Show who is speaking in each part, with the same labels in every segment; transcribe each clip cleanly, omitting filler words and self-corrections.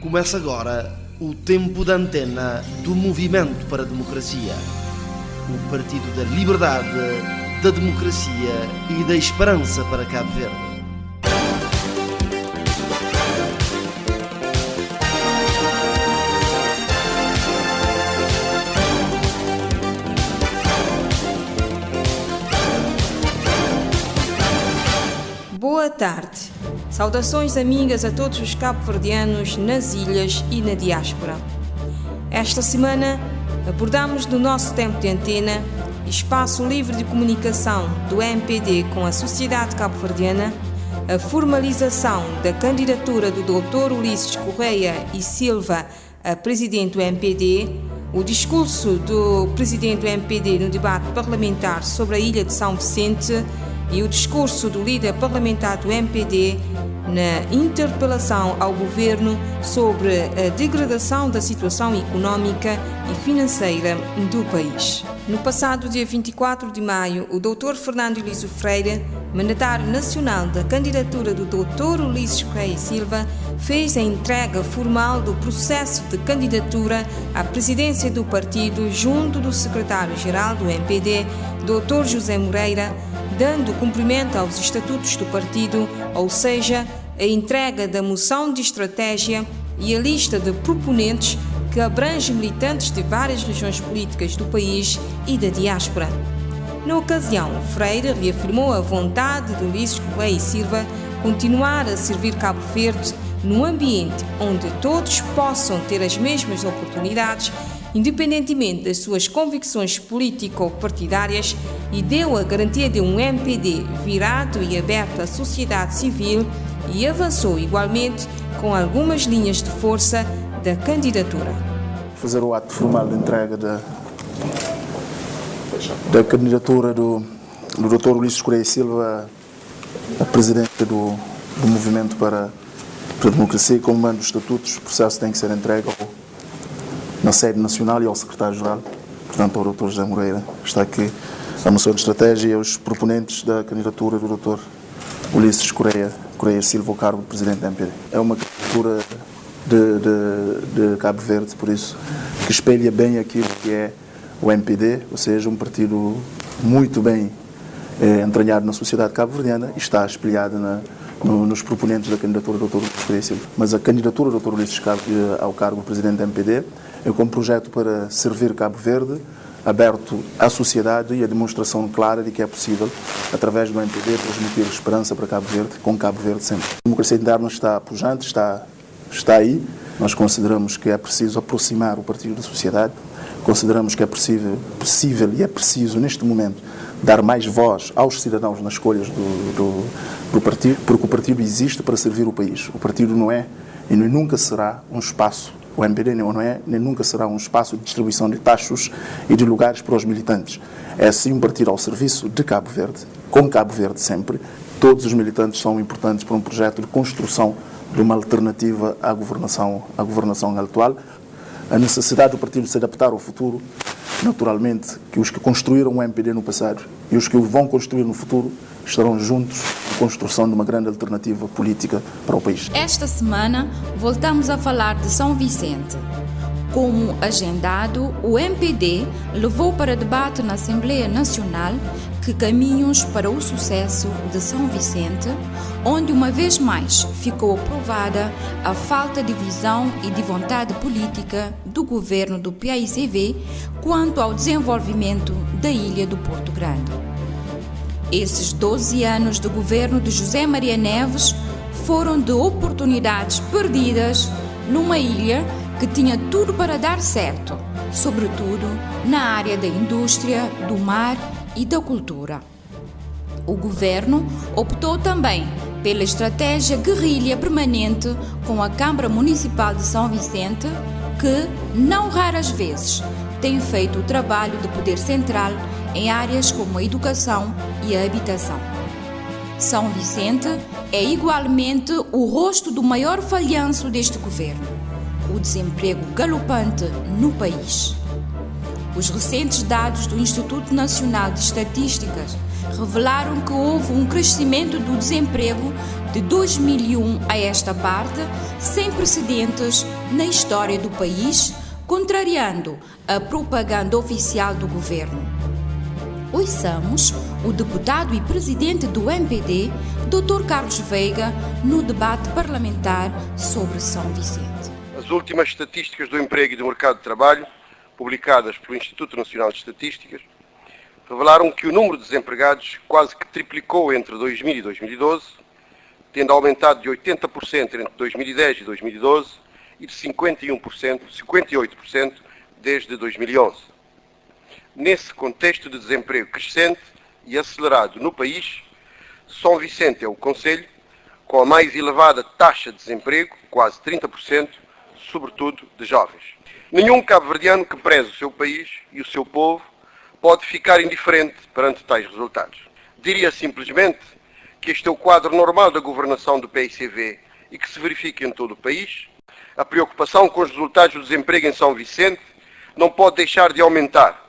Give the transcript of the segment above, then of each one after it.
Speaker 1: Começa agora o tempo de antena do Movimento para a Democracia. O Partido da Liberdade, da Democracia e da Esperança para Cabo Verde.
Speaker 2: Boa tarde. Saudações amigas a todos os cabo-verdianos nas ilhas e na diáspora. Esta semana abordamos no nosso tempo de antena espaço livre de comunicação do MPD com a sociedade cabo-verdiana, a formalização da candidatura do Dr. Ulisses Correia e Silva a presidente do MPD, o discurso do presidente do MPD no debate parlamentar sobre a ilha de São Vicente e o discurso do líder parlamentar do MPD na interpelação ao governo sobre a degradação da situação económica e financeira do país. No passado dia 24 de maio, o Dr. Fernando Elísio Freire, mandatário nacional da candidatura do Dr. Ulisses Correia e Silva, fez a entrega formal do processo de candidatura à presidência do partido junto do secretário-geral do MPD, Dr. José Moreira, dando cumprimento aos estatutos do partido, ou seja, a entrega da moção de estratégia e a lista de proponentes que abrange militantes de várias regiões políticas do país e da diáspora. Na ocasião, Freire reafirmou a vontade de Ulisses Correia e Silva continuar a servir Cabo Verde num ambiente onde todos possam ter as mesmas oportunidades, independentemente das suas convicções político-partidárias, e deu a garantia de um MPD virado e aberto à sociedade civil e avançou igualmente com algumas linhas de força da candidatura.
Speaker 3: Fazer o ato formal de entrega da candidatura do Dr. Ulisses Correia e Silva a presidente do Movimento para a Democracia, como manda os estatutos, o processo tem que ser entregue na sede nacional e ao secretário-geral, portanto ao Dr. José Moreira. Está aqui a moção de estratégia e os proponentes da candidatura do Dr. Ulisses Correia e Silva ao cargo de presidente da MPD. É uma candidatura de Cabo Verde, por isso, que espelha bem aquilo que é o MPD, ou seja, um partido muito bem entranhado na sociedade cabo-verdiana e está espelhado nos proponentes da candidatura do Dr. Ulisses Correia e Silva. Mas a candidatura do Dr. Ulisses ao cargo de presidente da MPD é como projeto para servir Cabo Verde, aberto à sociedade e a demonstração clara de que é possível, através do MPD, transmitir esperança para Cabo Verde, com Cabo Verde sempre. A democracia interna está pujante, está aí. Nós consideramos que é preciso aproximar o partido da sociedade, consideramos que é possível e é preciso, neste momento, dar mais voz aos cidadãos nas escolhas do partido, porque o partido existe para servir o país. O partido não é e nunca será um espaço, o MPD não é nem nunca será um espaço de distribuição de taxos e de lugares para os militantes. É sim um partido ao serviço de Cabo Verde, com Cabo Verde sempre. Todos os militantes são importantes para um projeto de construção de uma alternativa à governação atual. A necessidade do partido se adaptar ao futuro, naturalmente, que os que construíram o MPD no passado e os que o vão construir no futuro estarão juntos na construção de uma grande alternativa política para o país.
Speaker 4: Esta semana voltamos a falar de São Vicente. Como agendado, o MPD levou para debate na Assembleia Nacional que caminhos para o sucesso de São Vicente, onde uma vez mais ficou provada a falta de visão e de vontade política do governo do PAICV quanto ao desenvolvimento da ilha do Porto Grande. Esses 12 anos de governo de José Maria Neves foram de oportunidades perdidas numa ilha que tinha tudo para dar certo, sobretudo na área da indústria, do mar e da cultura. O governo optou também pela estratégia guerrilha permanente com a Câmara Municipal de São Vicente, que, não raras vezes, tem feito o trabalho de poder central em áreas como a educação e a habitação. São Vicente é igualmente o rosto do maior falhanço deste governo, o desemprego galopante no país. Os recentes dados do Instituto Nacional de Estatísticas revelaram que houve um crescimento do desemprego de 2001 a esta parte, sem precedentes na história do país, contrariando a propaganda oficial do governo. Ouçamos o deputado e presidente do MPD, Dr. Carlos Veiga, no debate parlamentar sobre São Vicente.
Speaker 5: As últimas estatísticas do emprego e do mercado de trabalho, publicadas pelo Instituto Nacional de Estatísticas, revelaram que o número de desempregados quase que triplicou entre 2000 e 2012, tendo aumentado de 80% entre 2010 e 2012 e de 58% desde 2011. Nesse contexto de desemprego crescente e acelerado no país, São Vicente é o concelho com a mais elevada taxa de desemprego, quase 30%, sobretudo de jovens. Nenhum cabo-verdiano que preze o seu país e o seu povo pode ficar indiferente perante tais resultados. Diria simplesmente que este é o quadro normal da governação do PICV e que se verifica em todo o país. A preocupação com os resultados do desemprego em São Vicente não pode deixar de aumentar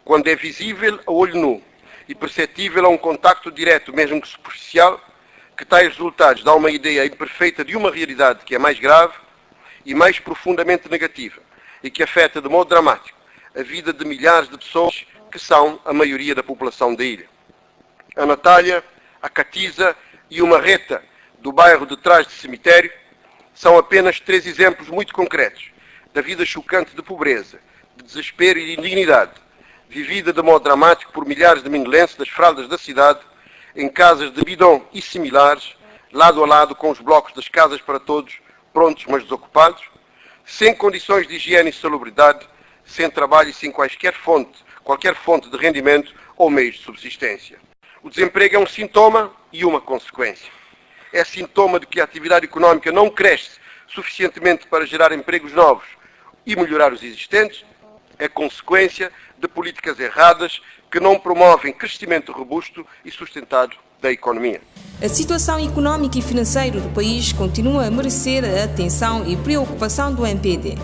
Speaker 5: quando é visível a olho nu e perceptível a um contacto direto, mesmo que superficial, que tais resultados dão uma ideia imperfeita de uma realidade que é mais grave e mais profundamente negativa e que afeta de modo dramático a vida de milhares de pessoas que são a maioria da população da ilha. A Natália, a Catiza e uma reta do bairro de trás do cemitério são apenas 3 exemplos muito concretos da vida chocante de pobreza, de desespero e de indignidade, vivida de modo dramático por milhares de minulenses das fraldas da cidade, em casas de bidão e similares, lado a lado com os blocos das casas para todos, prontos mas desocupados, sem condições de higiene e salubridade, sem trabalho e sem qualquer fonte de rendimento ou meios de subsistência. O desemprego é um sintoma e uma consequência. É sintoma de que a atividade económica não cresce suficientemente para gerar empregos novos e melhorar os existentes. É consequência de políticas erradas que não promovem crescimento robusto e sustentado da economia.
Speaker 2: A situação económica e financeira do país continua a merecer a atenção e preocupação do MPD.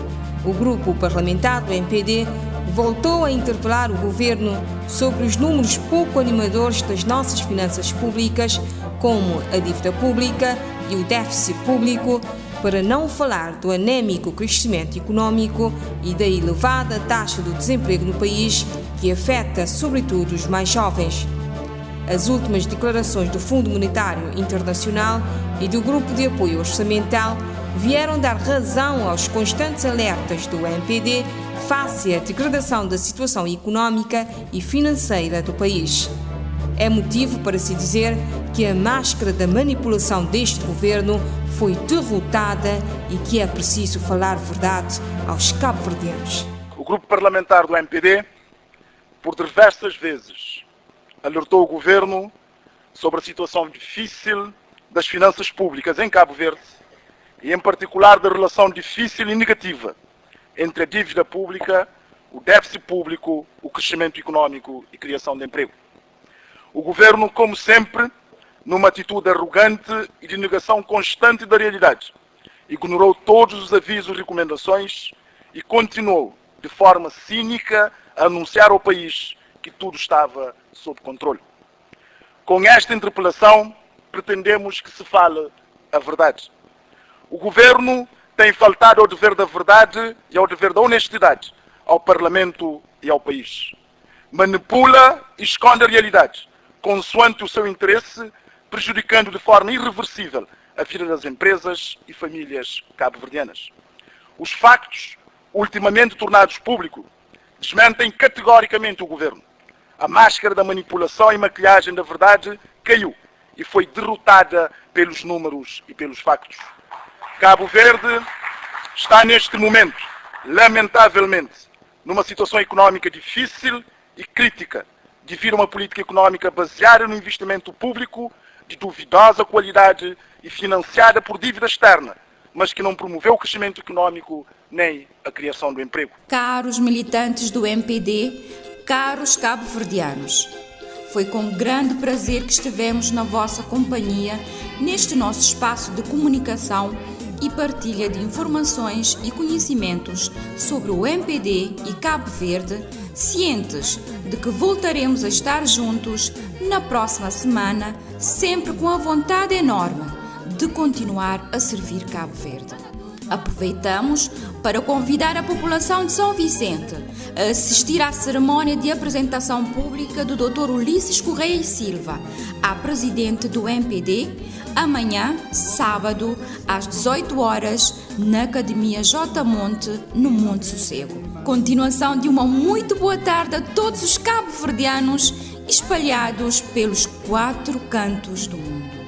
Speaker 2: O grupo parlamentar do MPD voltou a interpelar o governo sobre os números pouco animadores das nossas finanças públicas, como a dívida pública e o déficit público, para não falar do anémico crescimento económico e da elevada taxa do desemprego no país, que afeta sobretudo os mais jovens. As últimas declarações do Fundo Monetário Internacional e do Grupo de Apoio Orçamental vieram dar razão aos constantes alertas do MPD face à degradação da situação económica e financeira do país. É motivo para se dizer que a máscara da manipulação deste governo foi derrotada e que é preciso falar verdade aos cabo-verdianos.
Speaker 3: O grupo parlamentar do MPD, por diversas vezes, alertou o governo sobre a situação difícil das finanças públicas em Cabo Verde e, em particular, da relação difícil e negativa entre a dívida pública, o déficit público, o crescimento económico e criação de emprego. O governo, como sempre, numa atitude arrogante e de negação constante da realidade, ignorou todos os avisos e recomendações e continuou, de forma cínica, a anunciar ao país que tudo estava sob controle. Com esta interpelação, pretendemos que se fale a verdade. O governo tem faltado ao dever da verdade e ao dever da honestidade ao Parlamento e ao país. Manipula e esconde a realidade, consoante o seu interesse, prejudicando de forma irreversível a vida das empresas e famílias cabo-verdianas. Os factos, ultimamente tornados públicos, desmentem categoricamente o governo. A máscara da manipulação e maquilhagem da verdade caiu e foi derrotada pelos números e pelos factos. Cabo Verde está neste momento, lamentavelmente, numa situação económica difícil e crítica, devido a uma política económica baseada no investimento público de duvidosa qualidade e financiada por dívida externa, mas que não promoveu o crescimento económico nem a criação do emprego.
Speaker 4: Caros militantes do MPD, caros cabo-verdianos, foi com grande prazer que estivemos na vossa companhia neste nosso espaço de comunicação e partilha de informações e conhecimentos sobre o MPD e Cabo Verde, cientes de que voltaremos a estar juntos na próxima semana, sempre com a vontade enorme de continuar a servir Cabo Verde. Aproveitamos para convidar a população de São Vicente a assistir à cerimónia de apresentação pública do Dr. Ulisses Correia e Silva, a presidente do MPD, amanhã, sábado, às 18 horas, na Academia J. Monte, no Monte Sossego. Continuação de uma muito boa tarde a todos os cabo-verdianos espalhados pelos 4 cantos do mundo.